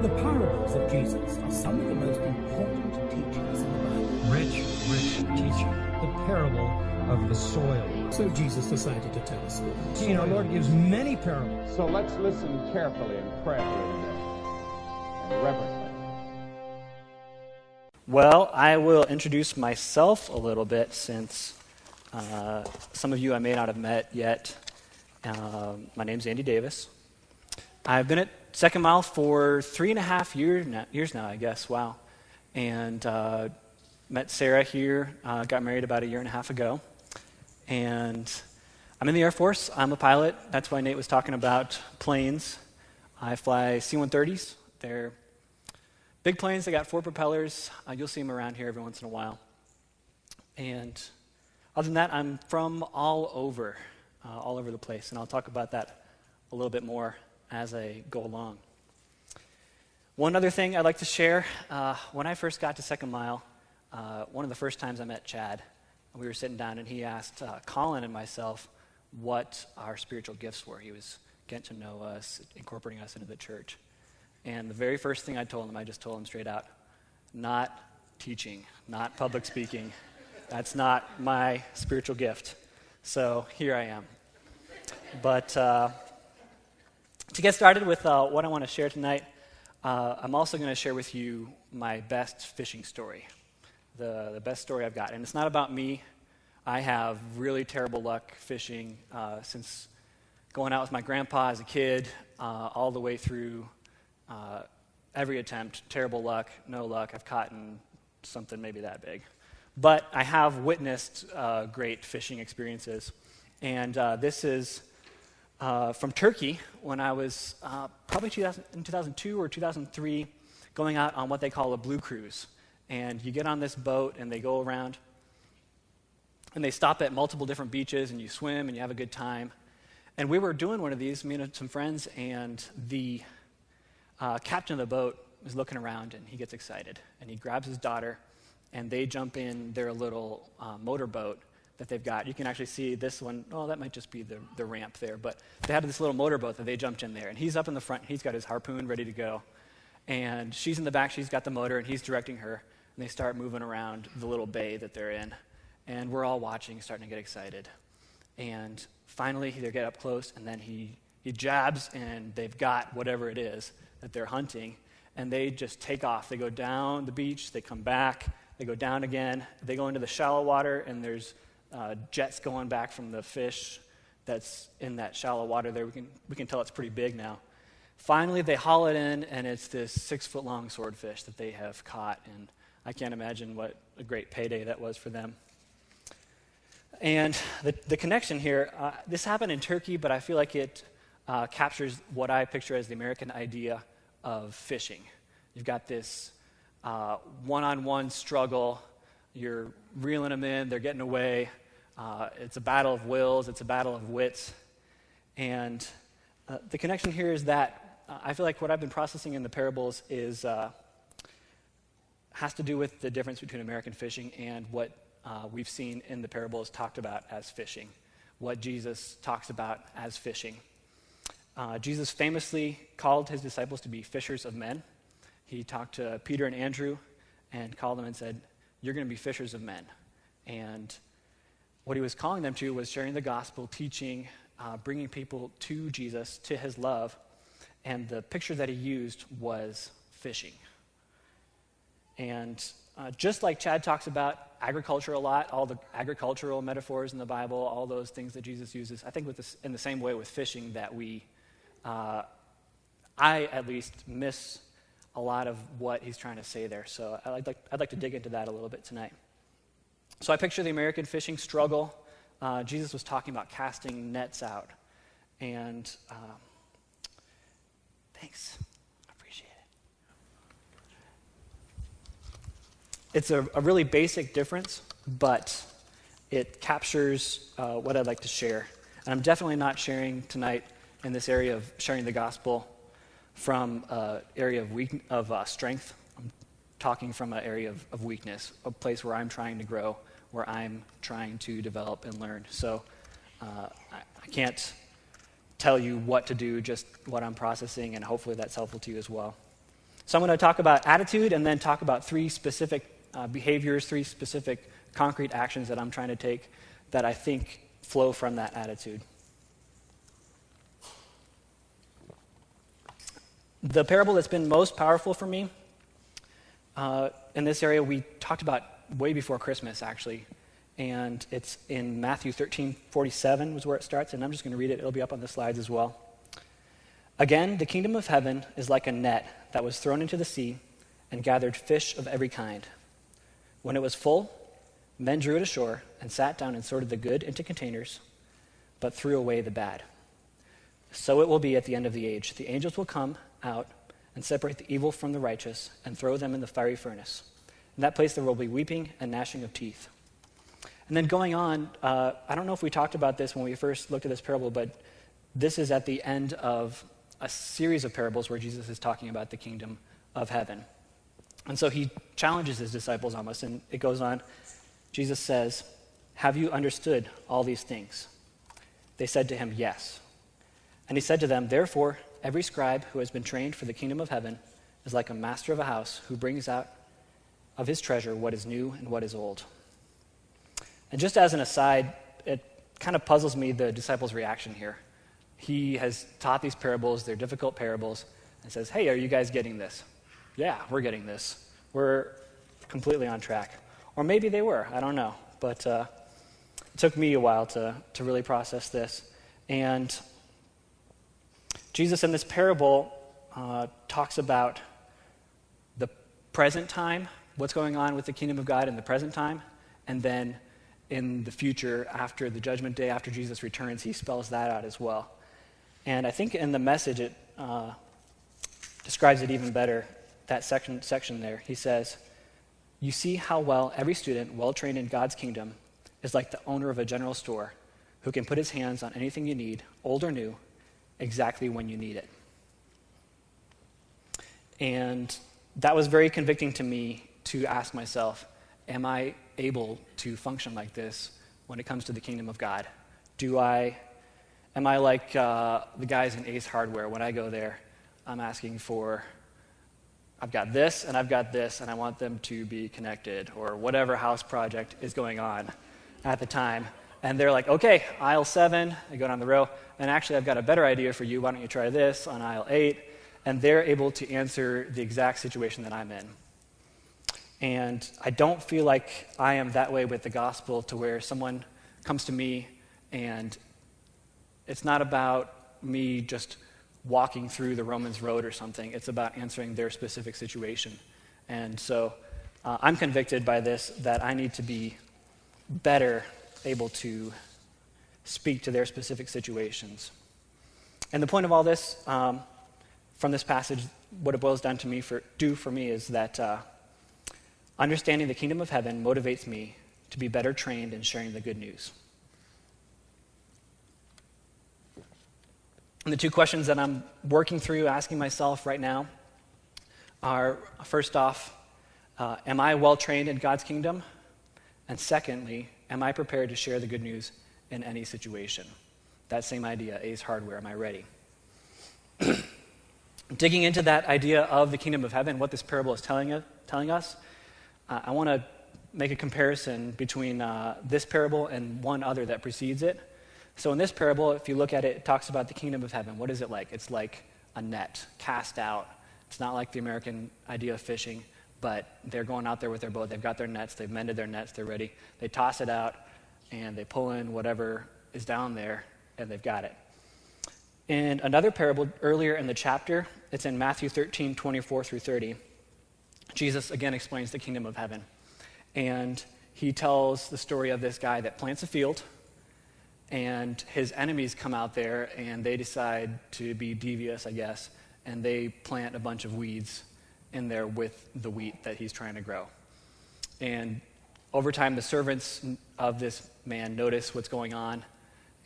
The parables of Jesus are some of the most important teachings in the Bible. Rich teaching. The parable of the soil. So Jesus decided to tell us one. See, our Lord gives many parables. So let's listen carefully and prayerfully today, and reverently. Well, I will introduce myself a little bit since some of you I may not have met yet. My name's Andy Davis. I've been at Second Mile for 3.5 years now, I guess. Wow. And met Sarah here, got married about 1.5 years ago. And I'm in the Air Force. I'm a pilot. That's why Nate was talking about planes. I fly C-130s. They're big planes. They got 4 propellers. You'll see them around here every once in a while. And other than that, I'm from all over the place. And I'll talk about that a little bit more as I go along. One other thing I'd like to share, when I first got to Second Mile, one of the first times I met Chad, we were sitting down and he asked Colin and myself what our spiritual gifts were. He was getting to know us, incorporating us into the church. And the very first thing I told him, I just told him straight out, not teaching, not public speaking. That's not my spiritual gift. So here I am. But to get started with what I want to share tonight, I'm also going to share with you my best fishing story, the best story I've got. And it's not about me. I have really terrible luck fishing since going out with my grandpa as a kid all the way through every attempt. Terrible luck, no luck. I've caught in something maybe that big. But I have witnessed great fishing experiences. And this is from Turkey when I was probably in 2002 or 2003 going out on what they call a blue cruise. And you get on this boat and they go around and they stop at multiple different beaches and you swim and you have a good time. And we were doing one of these, me and some friends, and the captain of the boat was looking around and he gets excited. And he grabs his daughter and they jump in their little motorboat that they've got. You can actually see this one. Oh, that might just be the ramp there. But they had this little motorboat that they jumped in there. And he's up in the front. He's got his harpoon ready to go. And she's in the back. She's got the motor, and he's directing her. And they start moving around the little bay that they're in. And we're all watching, starting to get excited. And finally, they get up close, and then he jabs, and they've got whatever it is that they're hunting. And they just take off. They go down the beach. They come back. They go down again. They go into the shallow water, and there's jets going back from the fish that's in that shallow water there. We can tell it's pretty big now. Finally, they haul it in, and it's this 6-foot-long swordfish that they have caught, and I can't imagine what a great payday that was for them. And the connection here, this happened in Turkey, but I feel like it captures what I picture as the American idea of fishing. You've got this one-on-one struggle. You're reeling them in. They're getting away. It's a battle of wills. It's a battle of wits. And the connection here is that I feel like what I've been processing in the parables has to do with the difference between American fishing and what we've seen in the parables talked about as fishing, what Jesus talks about as fishing. Jesus famously called his disciples to be fishers of men. He talked to Peter and Andrew and called them and said, "You're going to be fishers of men." And what he was calling them to was sharing the gospel, teaching, bringing people to Jesus, to his love. And the picture that he used was fishing. And just like Chad talks about agriculture a lot, all the agricultural metaphors in the Bible, all those things that Jesus uses, I think in the same way with fishing that I at least miss a lot of what he's trying to say there. So I'd like to dig into that a little bit tonight. So I picture the American fishing struggle. Jesus was talking about casting nets out. And thanks. I appreciate it. It's a really basic difference, but it captures what I'd like to share. And I'm definitely not sharing tonight in this area of sharing the gospel from an area of strength. I'm talking from an area of weakness, a place where I'm trying to grow, where I'm trying to develop and learn. So I can't tell you what to do, just what I'm processing, and hopefully that's helpful to you as well. So I'm going to talk about attitude and then talk about three specific behaviors, three specific concrete actions that I'm trying to take that I think flow from that attitude. The parable that's been most powerful for me in this area, we talked about way before Christmas, actually. And it's in Matthew 13:47 was where it starts, and I'm just going to read it. It'll be up on the slides as well. Again, the kingdom of heaven is like a net that was thrown into the sea and gathered fish of every kind. When it was full, men drew it ashore and sat down and sorted the good into containers, but threw away the bad. So it will be at the end of the age. The angels will come out and separate the evil from the righteous and throw them in the fiery furnace. In that place there will be weeping and gnashing of teeth. And then going on, I don't know if we talked about this when we first looked at this parable, but this is at the end of a series of parables where Jesus is talking about the kingdom of heaven. And so he challenges his disciples almost, and it goes on. Jesus says, "Have you understood all these things?" They said to him, "Yes." And he said to them, "Therefore, every scribe who has been trained for the kingdom of heaven is like a master of a house who brings out of his treasure what is new and what is old." And just as an aside, it kind of puzzles me, the disciples' reaction here. He has taught these parables, they're difficult parables, and says, "Hey, are you guys getting this?" "Yeah, we're getting this. We're completely on track." Or maybe they were, I don't know. But it took me a while to really process this. And Jesus in this parable talks about the present time, what's going on with the kingdom of God in the present time, and then in the future, after the judgment day, after Jesus returns, he spells that out as well. And I think in the Message, it describes it even better, that section there. He says, "You see how well every student, well-trained in God's kingdom, is like the owner of a general store who can put his hands on anything you need, old or new, exactly when you need it." And that was very convicting to me to ask myself, am I able to function like this when it comes to the kingdom of God? Am I like the guys in Ace Hardware? When I go there, I'm asking for, I've got this and I've got this, and I want them to be connected, or whatever house project is going on at the time. And they're like, "Okay, aisle 7, I go down the row, and actually I've got a better idea for you. Why don't you try this on aisle 8? And they're able to answer the exact situation that I'm in. And I don't feel like I am that way with the gospel, to where someone comes to me and it's not about me just walking through the Romans road or something. It's about answering their specific situation. And so I'm convicted by this that I need to be better able to speak to their specific situations. And the point of all this, from this passage, what it boils down to for me is that understanding the kingdom of heaven motivates me to be better trained in sharing the good news. And the two questions that I'm working through, asking myself right now are, first off, am I well trained in God's kingdom? And secondly, am I prepared to share the good news in any situation? That same idea, Ace Hardware, am I ready? Digging into that idea of the kingdom of heaven, what this parable is telling us, I want to make a comparison between this parable and one other that precedes it. So in this parable, if you look at it, it talks about the kingdom of heaven. What is it like? It's like a net cast out. It's not like the American idea of fishing, but they're going out there with their boat. They've got their nets. They've mended their nets. They're ready. They toss it out, and they pull in whatever is down there, and they've got it. In another parable earlier in the chapter, it's in Matthew 13:24-30. Jesus again explains the kingdom of heaven. And he tells the story of this guy that plants a field, and his enemies come out there, and they decide to be devious, I guess, and they plant a bunch of weeds in there with the wheat that he's trying to grow. And over time, the servants of this man notice what's going on,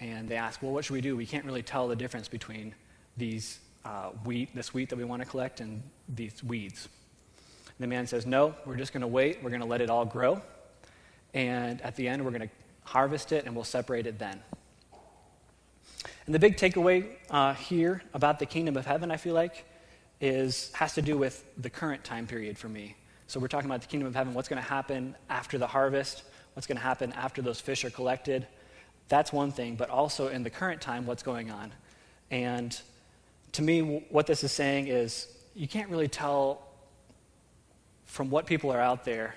and they ask, well, what should we do? We can't really tell the difference between these this wheat that we want to collect and these weeds. And the man says, no, we're just going to wait. We're going to let it all grow. And at the end, we're going to harvest it, and we'll separate it then. And the big takeaway here about the kingdom of heaven, I feel like, has to do with the current time period for me. So we're talking about the kingdom of heaven, what's going to happen after the harvest, what's going to happen after those fish are collected. That's one thing, but also in the current time, what's going on. And to me, what this is saying is you can't really tell from what people are out there.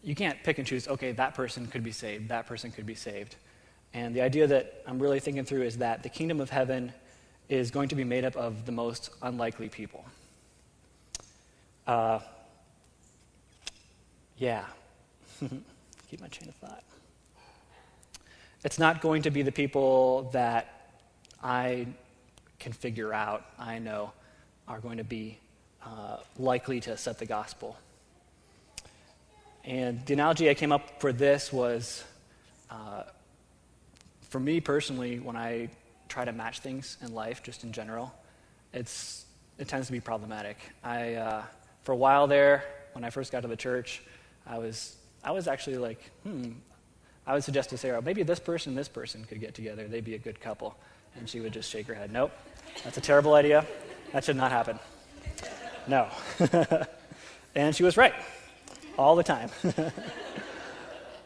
You can't pick and choose, okay, that person could be saved, that person could be saved. And the idea that I'm really thinking through is that the kingdom of heaven is going to be made up of the most unlikely people. Keep my chain of thought. It's not going to be the people that I can figure out, I know, are going to be likely to accept the gospel. And the analogy I came up for this was, for me personally, when I try to match things in life, just in general, it tends to be problematic. For a while there, when I first got to the church, I was actually like, I would suggest to Sarah, maybe this person could get together. They'd be a good couple. And she would just shake her head. Nope, that's a terrible idea. That should not happen. No. And she was right all the time.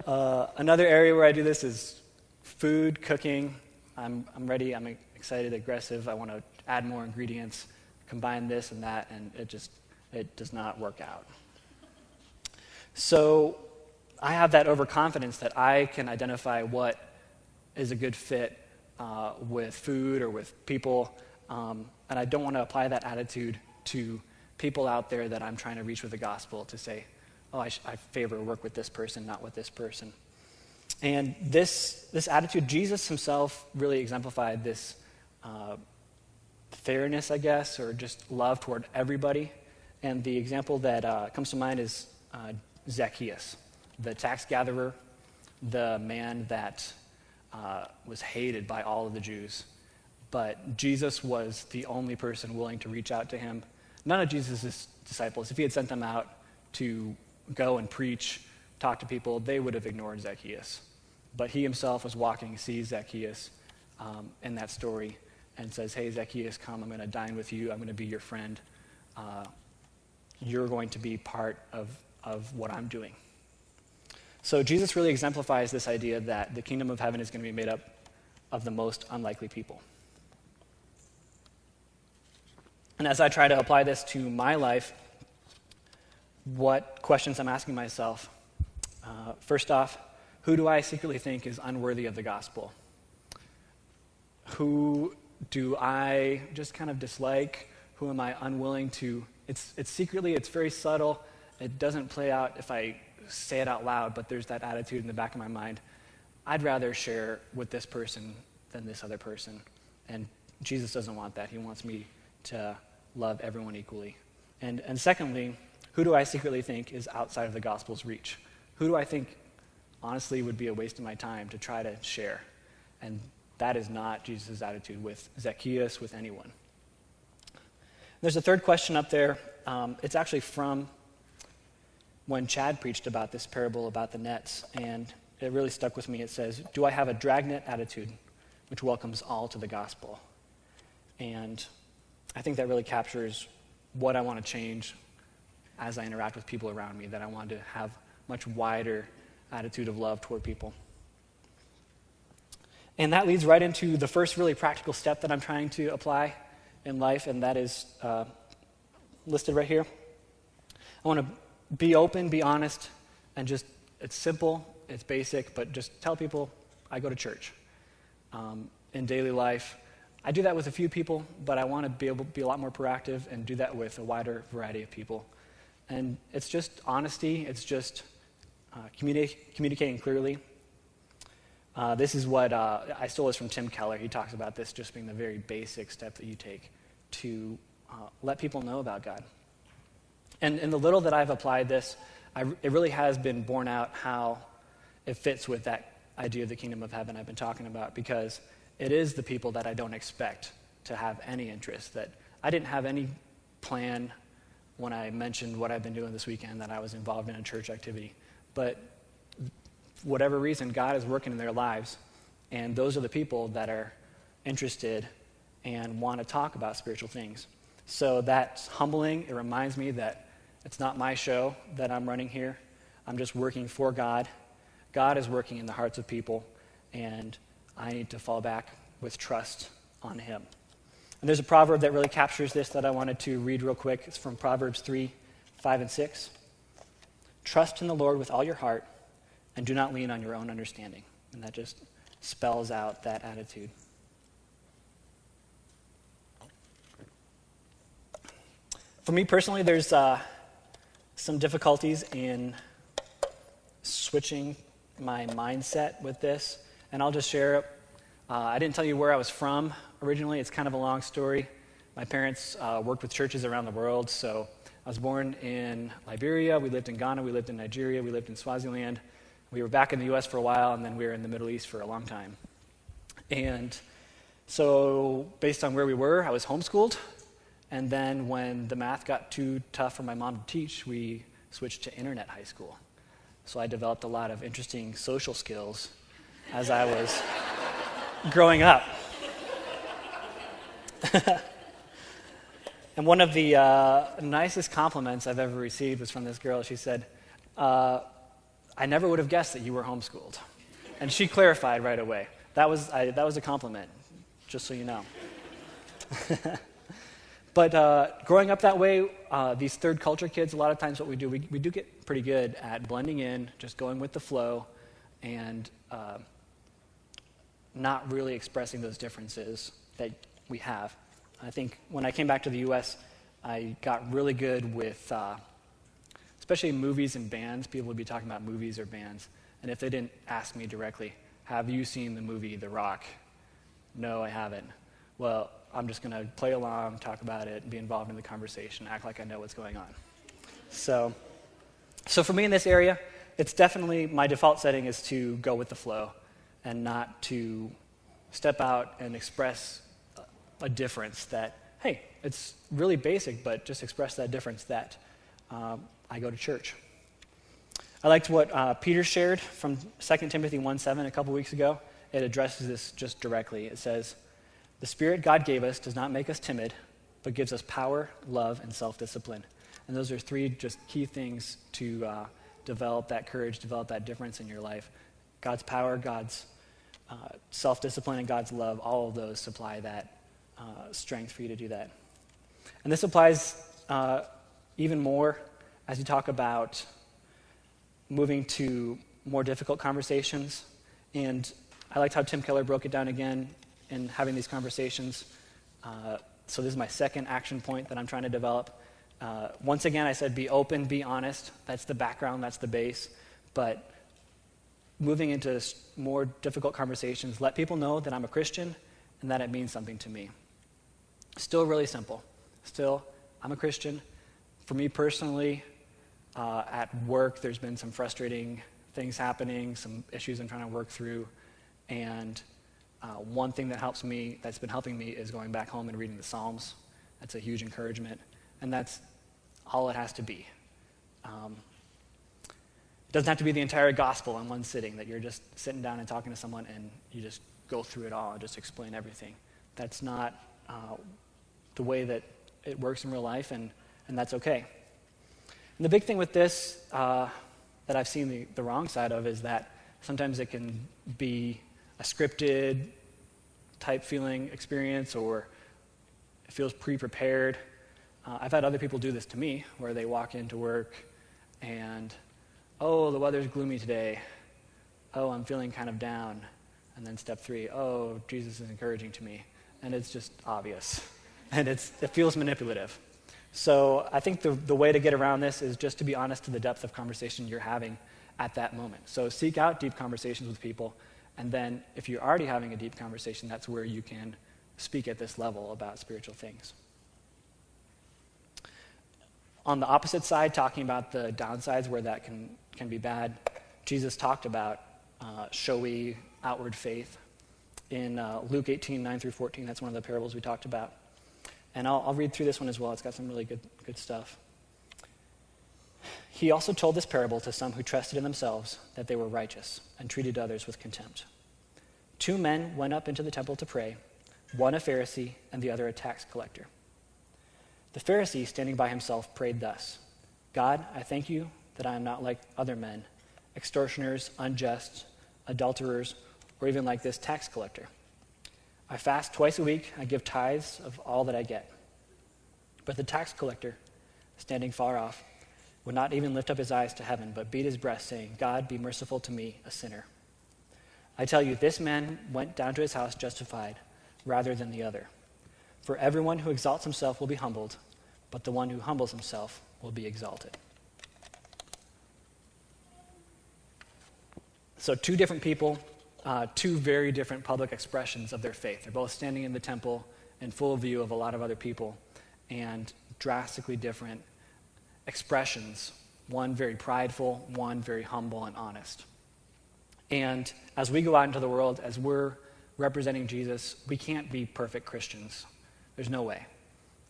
Another area where I do this is food, cooking. I'm ready. I'm excited, aggressive. I want to add more ingredients, combine this and that, and it does not work out. So I have that overconfidence that I can identify what is a good fit with food or with people, and I don't want to apply that attitude to people out there that I'm trying to reach with the gospel to say, oh, I favor work with this person, not with this person. And this attitude, Jesus himself really exemplified this fairness, I guess, or just love toward everybody. And the example that comes to mind is Zacchaeus, the tax gatherer, the man that was hated by all of the Jews. But Jesus was the only person willing to reach out to him. None of Jesus' disciples, if he had sent them out to go and preach, talk to people, they would have ignored Zacchaeus. But he himself was walking, sees Zacchaeus in that story, and says, hey, Zacchaeus, come, I'm going to dine with you, I'm going to be your friend. You're going to be part of what I'm doing. So Jesus really exemplifies this idea that the kingdom of heaven is going to be made up of the most unlikely people. And as I try to apply this to my life, what questions I'm asking myself. First off, who do I secretly think is unworthy of the gospel? Who do I just kind of dislike? Who am I unwilling to? It's secretly, it's very subtle. It doesn't play out if I say it out loud, but there's that attitude in the back of my mind. I'd rather share with this person than this other person. And Jesus doesn't want that. He wants me to love everyone equally. And secondly, who do I secretly think is outside of the gospel's reach? Who do I think, honestly, would be a waste of my time to try to share? And that is not Jesus' attitude with Zacchaeus, with anyone. There's a third question up there. It's actually from when Chad preached about this parable about the nets, and it really stuck with me. It says, do I have a dragnet attitude which welcomes all to the gospel? And I think that really captures what I want to change as I interact with people around me, that I want to have much wider attitude of love toward people. And that leads right into the first really practical step that I'm trying to apply in life, and that is listed right here. I want to be open, be honest, and just, it's simple, it's basic, but just tell people I go to church. In daily life, I do that with a few people, but I want to be able to be a lot more proactive and do that with a wider variety of people. And it's just honesty, it's just communicating clearly. This is what, I stole this from Tim Keller. He talks about this just being the very basic step that you take to let people know about God. And in the little that I've applied this, it really has been borne out how it fits with that idea of the kingdom of heaven I've been talking about, because it is the people that I don't expect to have any interest, that I didn't have any plan when I mentioned what I've been doing this weekend, that I was involved in a church activity. But for whatever reason, God is working in their lives, and those are the people that are interested and want to talk about spiritual things. So that's humbling. It reminds me that it's not my show that I'm running here. I'm just working for God. God is working in the hearts of people, and I need to fall back with trust on him. And there's a proverb that really captures this that I wanted to read real quick. It's from Proverbs 3, 5, and 6. Trust in the Lord with all your heart, and do not lean on your own understanding. And that just spells out that attitude. For me personally, there's some difficulties in switching my mindset with this, and I'll just share it. I didn't tell you where I was from originally. It's kind of a long story. My parents worked with churches around the world, so I was born in Liberia, we lived in Ghana, we lived in Nigeria, we lived in Swaziland. We were back in the U.S. for a while, and then we were in the Middle East for a long time. And so based on where we were, I was homeschooled. And then when the math got too tough for my mom to teach, we switched to internet high school. So I developed a lot of interesting social skills as I was growing up. And one of the nicest compliments I've ever received was from this girl. She said, I never would have guessed that you were homeschooled. And she clarified right away. That was a compliment, just so you know. But growing up that way, these third culture kids, a lot of times what we do, we do get pretty good at blending in, just going with the flow, and not really expressing those differences that we have. I think when I came back to the U.S., I got really good with, especially movies and bands. People would be talking about movies or bands, and if they didn't ask me directly, have you seen the movie The Rock? No, I haven't. Well, I'm just going to play along, talk about it, be involved in the conversation, act like I know what's going on. So for me in this area, it's definitely, my default setting is to go with the flow and not to step out and express a difference that, hey, it's really basic, but just express that difference that I go to church. I liked what Peter shared from 2 Timothy 1:7 a couple weeks ago. It addresses this just directly. It says, the Spirit God gave us does not make us timid, but gives us power, love, and self-discipline. And those are three just key things to develop that courage, develop that difference in your life. God's power, God's self-discipline, and God's love, all of those supply that strength for you to do that. And this applies even more as you talk about moving to more difficult conversations. And I liked how Tim Keller broke it down again in having these conversations. So this is my second action point that I'm trying to develop. Once again, I said be open, be honest. That's the background, that's the base. But moving into more difficult conversations, let people know that I'm a Christian and that it means something to me. Still really simple. Still, I'm a Christian. For me personally, at work, there's been some frustrating things happening, some issues I'm trying to work through. And one thing that's been helping me is going back home and reading the Psalms. That's a huge encouragement. And that's all it has to be. It doesn't have to be the entire gospel in one sitting, that you're just sitting down and talking to someone and you just go through it all and just explain everything. That's not the way that it works in real life, and that's okay. And the big thing with this that I've seen the wrong side of is that sometimes it can be a scripted type feeling experience, or it feels pre-prepared. I've had other people do this to me, where they walk into work and, oh, the weather's gloomy today. Oh, I'm feeling kind of down. And then step 3, oh, Jesus is encouraging to me. And it's just obvious. And it feels manipulative. So I think the way to get around this is just to be honest to the depth of conversation you're having at that moment. So seek out deep conversations with people, and then if you're already having a deep conversation, that's where you can speak at this level about spiritual things. On the opposite side, talking about the downsides where that can be bad, Jesus talked about showy outward faith. In Luke 18, 9 through 14, that's one of the parables we talked about. And I'll read through this one as well. It's got some really good stuff. He also told this parable to some who trusted in themselves that they were righteous and treated others with contempt. 2 men went up into the temple to pray, one a Pharisee and the other a tax collector. The Pharisee, standing by himself, prayed thus: God, I thank you that I am not like other men, extortioners, unjust, adulterers, or even like this tax collector. I fast twice a week, I give tithes of all that I get. But the tax collector, standing far off, would not even lift up his eyes to heaven, but beat his breast, saying, God, be merciful to me, a sinner. I tell you, this man went down to his house justified rather than the other. For everyone who exalts himself will be humbled, but the one who humbles himself will be exalted. So two different people, two very different public expressions of their faith. They're both standing in the temple in full view of a lot of other people, and drastically different expressions. One very prideful, one very humble and honest. And as we go out into the world, as we're representing Jesus, we can't be perfect Christians. There's no way.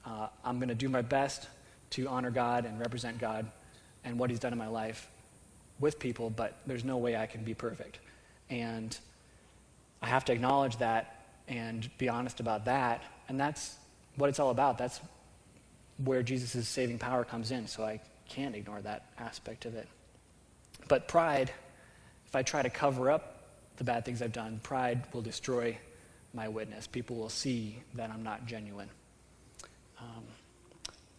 I'm going to do my best to honor God and represent God and what he's done in my life with people, but there's no way I can be perfect. And I have to acknowledge that and be honest about that, and that's what it's all about. That's where Jesus' saving power comes in, so I can't ignore that aspect of it. But pride, if I try to cover up the bad things I've done, pride will destroy my witness. People will see that I'm not genuine.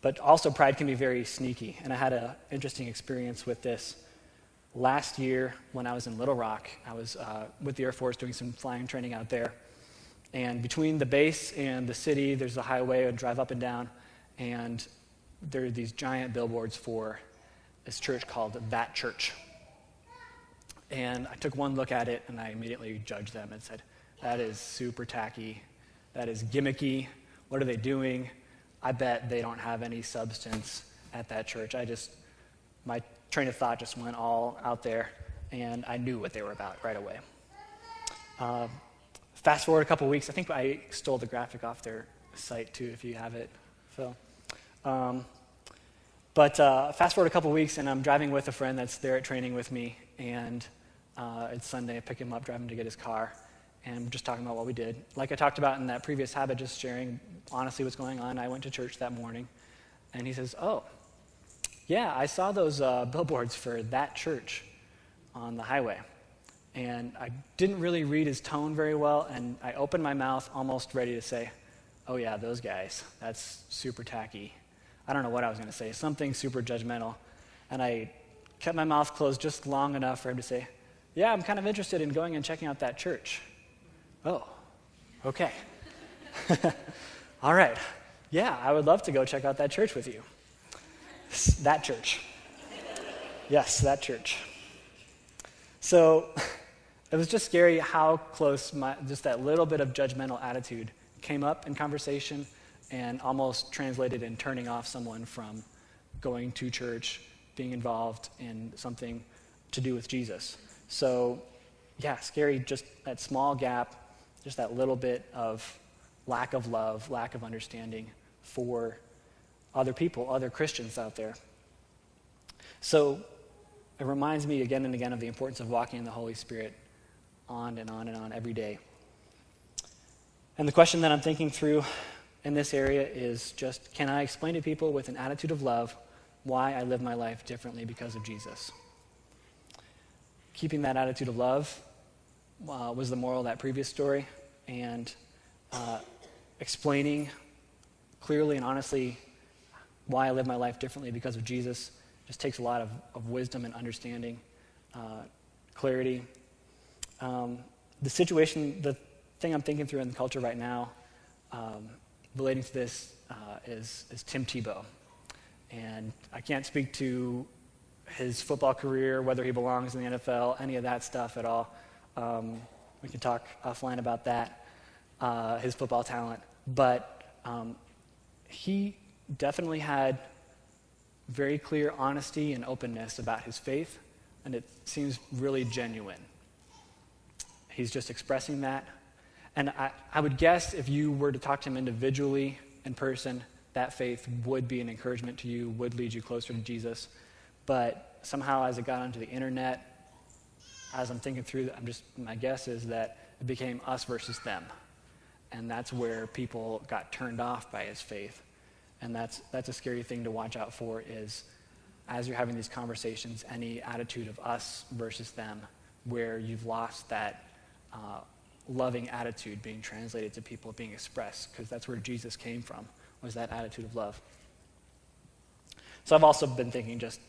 But also pride can be very sneaky, and I had an interesting experience with this last year when I was in Little Rock. I was with the Air Force doing some flying training out there, and between the base and the city, there's a highway I would drive up and down, and there are these giant billboards for this church called That Church. And I took one look at it, and I immediately judged them and said, that is super tacky. That is gimmicky. What are they doing? I bet they don't have any substance at that church. My train of thought just went all out there, and I knew what they were about right away. Fast forward a couple weeks. I think I stole the graphic off their site, too, if you have it, Phil. But fast forward a couple weeks, and I'm driving with a friend that's there at training with me, and it's Sunday. I pick him up, drive him to get his car, and just talking about what we did. Like I talked about in that previous habit, just sharing honestly what's going on. I went to church that morning, and he says, oh, yeah, I saw those billboards for That Church on the highway. And I didn't really read his tone very well, and I opened my mouth almost ready to say, oh yeah, those guys, that's super tacky. I don't know what I was going to say, something super judgmental. And I kept my mouth closed just long enough for him to say, yeah, I'm kind of interested in going and checking out that church. Oh, okay. All right. Yeah, I would love to go check out that church with you. That church. Yes, that church. So it was just scary how close just that little bit of judgmental attitude came up in conversation and almost translated in turning off someone from going to church, being involved in something to do with Jesus. So, yeah, scary, just that small gap, just that little bit of lack of love, lack of understanding for other people, other Christians out there. So it reminds me again and again of the importance of walking in the Holy Spirit on and on and on every day. And the question that I'm thinking through in this area is just, can I explain to people with an attitude of love why I live my life differently because of Jesus? Keeping that attitude of love was the moral of that previous story, and explaining clearly and honestly why I live my life differently because of Jesus just takes a lot of wisdom and understanding, clarity. The situation, the thing I'm thinking through in the culture right now relating to this is Tim Tebow. And I can't speak to his football career, whether he belongs in the NFL, any of that stuff at all. We can talk offline about that, his football talent. But he definitely had very clear honesty and openness about his faith, and it seems really genuine. He's just expressing that. And I would guess if you were to talk to him individually in person, that faith would be an encouragement to you, would lead you closer to Jesus. But somehow as it got onto the internet, as I'm thinking through, my guess is that it became us versus them. And that's where people got turned off by his faith. And that's a scary thing to watch out for, is as you're having these conversations, any attitude of us versus them, where you've lost that loving attitude being translated to people, being expressed, because that's where Jesus came from, was that attitude of love. So I've also been thinking, just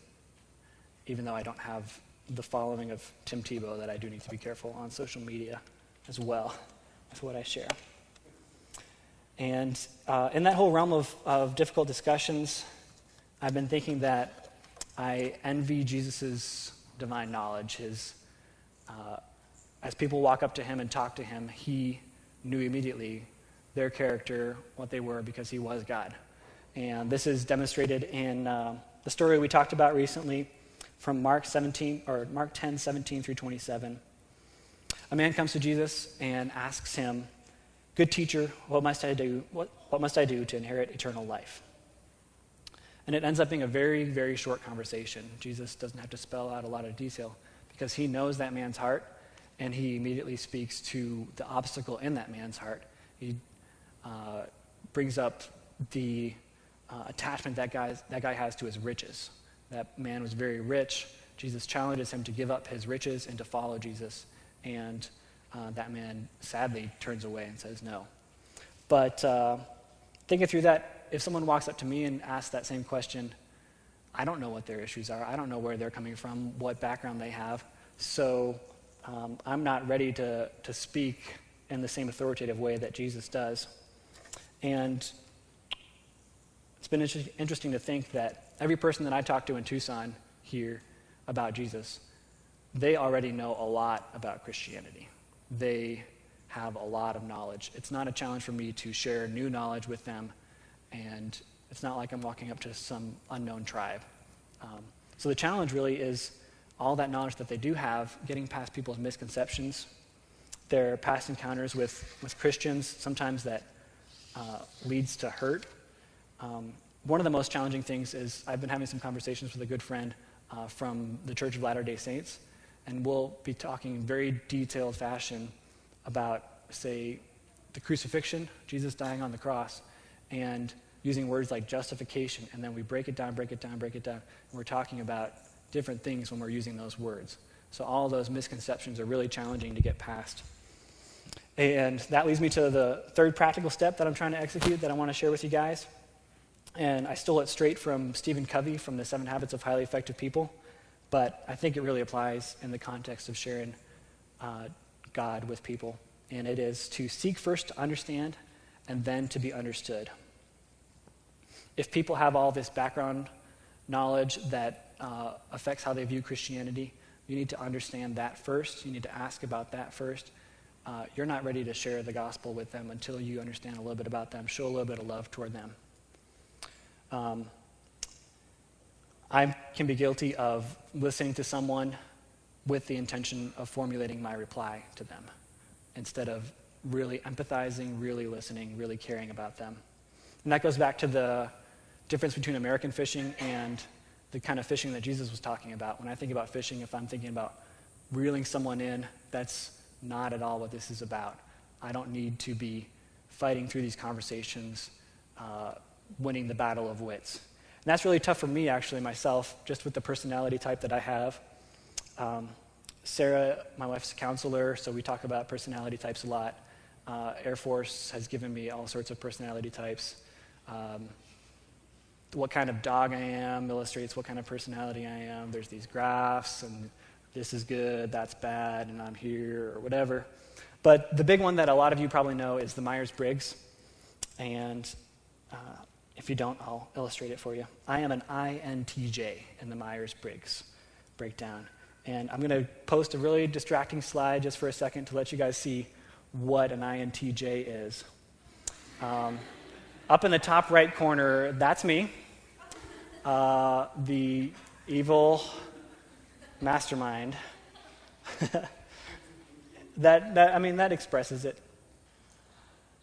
even though I don't have the following of Tim Tebow, that I do need to be careful on social media as well with what I share. And in that whole realm of difficult discussions, I've been thinking that I envy Jesus' divine knowledge. As people walk up to him and talk to him, he knew immediately their character, what they were, because he was God. And this is demonstrated in the story we talked about recently from Mark 10, 17 through 27. A man comes to Jesus and asks him, "Good teacher, what must I do? What must I do to inherit eternal life?" And it ends up being a very, very short conversation. Jesus doesn't have to spell out a lot of detail because he knows that man's heart, and he immediately speaks to the obstacle in that man's heart. He brings up the attachment that guy has to his riches. That man was very rich. Jesus challenges him to give up his riches and to follow Jesus, and that man sadly turns away and says no. But thinking through that, if someone walks up to me and asks that same question, I don't know what their issues are. I don't know where they're coming from, what background they have. So I'm not ready to speak in the same authoritative way that Jesus does. And it's been interesting to think that every person that I talk to in Tucson here about Jesus, they already know a lot about Christianity. They have a lot of knowledge. It's not a challenge for me to share new knowledge with them, and it's not like I'm walking up to some unknown tribe. So the challenge really is all that knowledge that they do have, getting past people's misconceptions, their past encounters with Christians, sometimes that leads to hurt. One of the most challenging things is I've been having some conversations with a good friend from the Church of Latter-day Saints, and we'll be talking in very detailed fashion about, say, the crucifixion, Jesus dying on the cross, and using words like justification, and then we break it down, and we're talking about different things when we're using those words. So all those misconceptions are really challenging to get past. And that leads me to the third practical step that I'm trying to execute that I want to share with you guys. And I stole it straight from Stephen Covey from the 7 Habits of Highly Effective People, but I think it really applies in the context of sharing God with people. And it is to seek first to understand and then to be understood. If people have all this background knowledge that affects how they view Christianity, you need to understand that first. You need to ask about that first. You're not ready to share the gospel with them until you understand a little bit about them, show a little bit of love toward them. I can be guilty of listening to someone with the intention of formulating my reply to them instead of really empathizing, really listening, really caring about them. And that goes back to the difference between American fishing and the kind of fishing that Jesus was talking about. When I think about fishing, if I'm thinking about reeling someone in, that's not at all what this is about. I don't need to be fighting through these conversations, winning the battle of wits. And that's really tough for me, actually, myself, just with the personality type that I have. Sarah, my wife's a counselor, so we talk about personality types a lot. Air Force has given me all sorts of personality types. What kind of dog I am illustrates what kind of personality I am. There's these graphs, and this is good, that's bad, and I'm here, or whatever. But the big one that a lot of you probably know is the Myers-Briggs. And if you don't, I'll illustrate it for you. I am an INTJ in the Myers-Briggs breakdown. And I'm going to post a really distracting slide just for a second to let you guys see what an INTJ is. Up in the top right corner, that's me, the evil mastermind. that expresses it.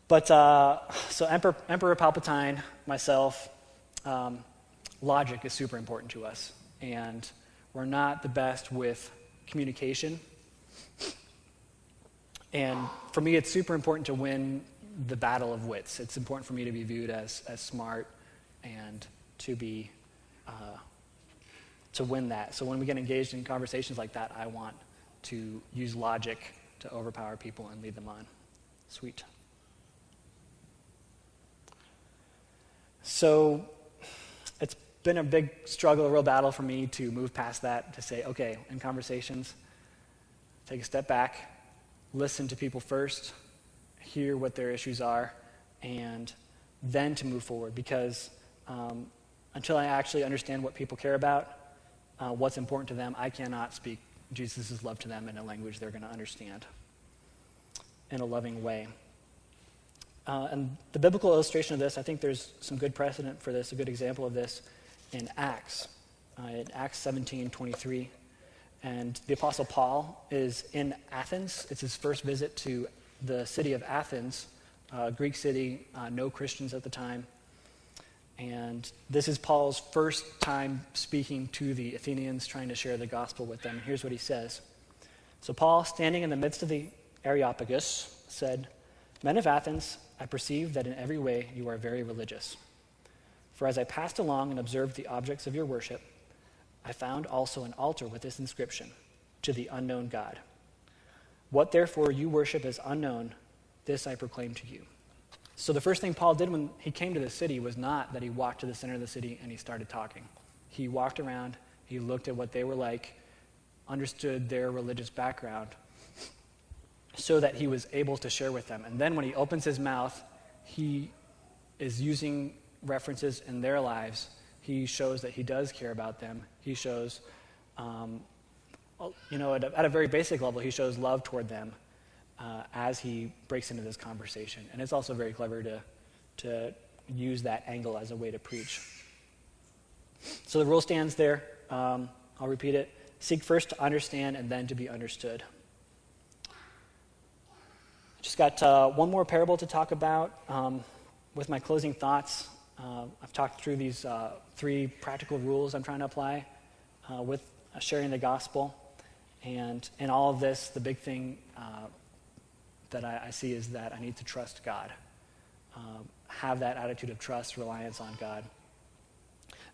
But so Emperor Palpatine, myself, logic is super important to us, and we're not the best with communication. And for me, it's super important to win the battle of wits. It's important for me to be viewed as smart, and to be to win that. So when we get engaged in conversations like that, I want to use logic to overpower people and lead them on. Sweet. So it's been a big struggle, a real battle for me to move past that, to say, okay, in conversations, take a step back, listen to people first, hear what their issues are, and then to move forward. Because until I actually understand what people care about, what's important to them, I cannot speak Jesus' love to them in a language they're going to understand in a loving way. And the biblical illustration of this, I think there's some good precedent for this, a good example of this in Acts. In Acts 17:23. And the Apostle Paul is in Athens. It's his first visit to the city of Athens, Greek city, no Christians at the time. And this is Paul's first time speaking to the Athenians, trying to share the gospel with them. Here's what he says. So Paul, standing in the midst of the Areopagus, said, "Men of Athens, I perceive that in every way you are very religious. For as I passed along and observed the objects of your worship, I found also an altar with this inscription, to the unknown God. What therefore you worship as unknown, this I proclaim to you." So the first thing Paul did when he came to the city was not that he walked to the center of the city and he started talking. He walked around, he looked at what they were like, understood their religious background, so that he was able to share with them. And then when he opens his mouth, he is using references in their lives. He shows that he does care about them. He shows, at a very basic level, he shows love toward them as he breaks into this conversation. And it's also very clever to use that angle as a way to preach. So the rule stands there. I'll repeat it. Seek first to understand and then to be understood. Just got one more parable to talk about with my closing thoughts. I've talked through these 3 practical rules I'm trying to apply with sharing the gospel. And in all of this, the big thing that I see is that I need to trust God. Have that attitude of trust, reliance on God.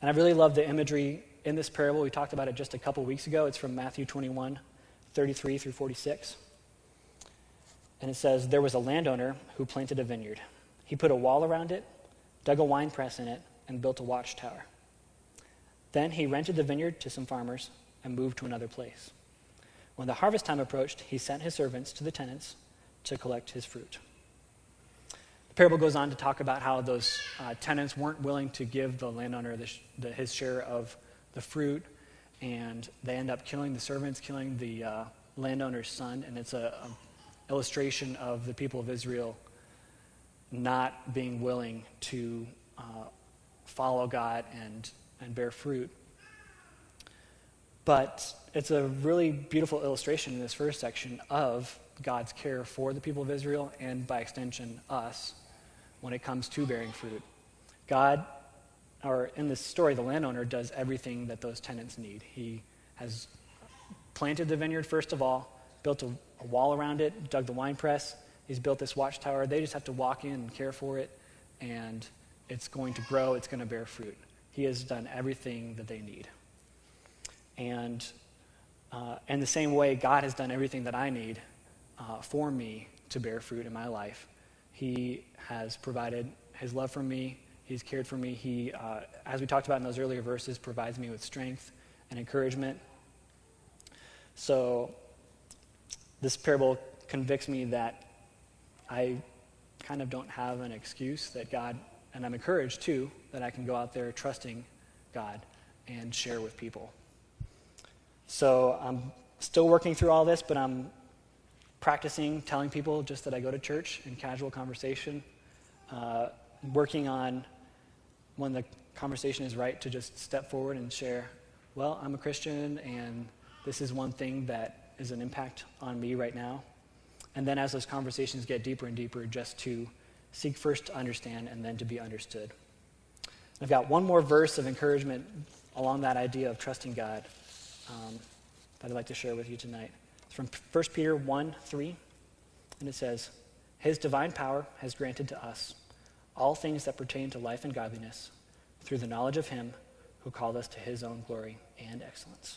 And I really love the imagery in this parable. We talked about it just a couple weeks ago. It's from Matthew 21:33 through 46. And it says, "There was a landowner who planted a vineyard. He put a wall around it, dug a wine press in it, and built a watchtower. Then he rented the vineyard to some farmers and moved to another place. When the harvest time approached, he sent his servants to the tenants to collect his fruit." The parable goes on to talk about how those tenants weren't willing to give the landowner his share of the fruit, and they end up killing the servants, killing the landowner's son, and it's a illustration of the people of Israel not being willing to follow God and bear fruit. But it's a really beautiful illustration in this first section of God's care for the people of Israel and, by extension, us, when it comes to bearing fruit. God, or in this story, the landowner does everything that those tenants need. He has planted the vineyard, first of all, built a wall around it, dug the wine press. He's built this watchtower. They just have to walk in and care for it, and it's going to grow. It's going to bear fruit. He has done everything that they need. And in the same way, God has done everything that I need for me to bear fruit in my life. He has provided his love for me. He's cared for me. He, as we talked about in those earlier verses, provides me with strength and encouragement. So this parable convicts me that I kind of don't have an excuse, that God, and I'm encouraged too, that I can go out there trusting God and share with people. So I'm still working through all this, but I'm practicing telling people just that I go to church in casual conversation, working on when the conversation is right to just step forward and share, well, I'm a Christian and this is one thing that is an impact on me right now. And then as those conversations get deeper and deeper, just to seek first to understand and then to be understood. I've got one more verse of encouragement along that idea of trusting God that I'd like to share with you tonight. It's from 1 Peter 1:3, and it says, "His divine power has granted to us all things that pertain to life and godliness through the knowledge of him who called us to his own glory and excellence.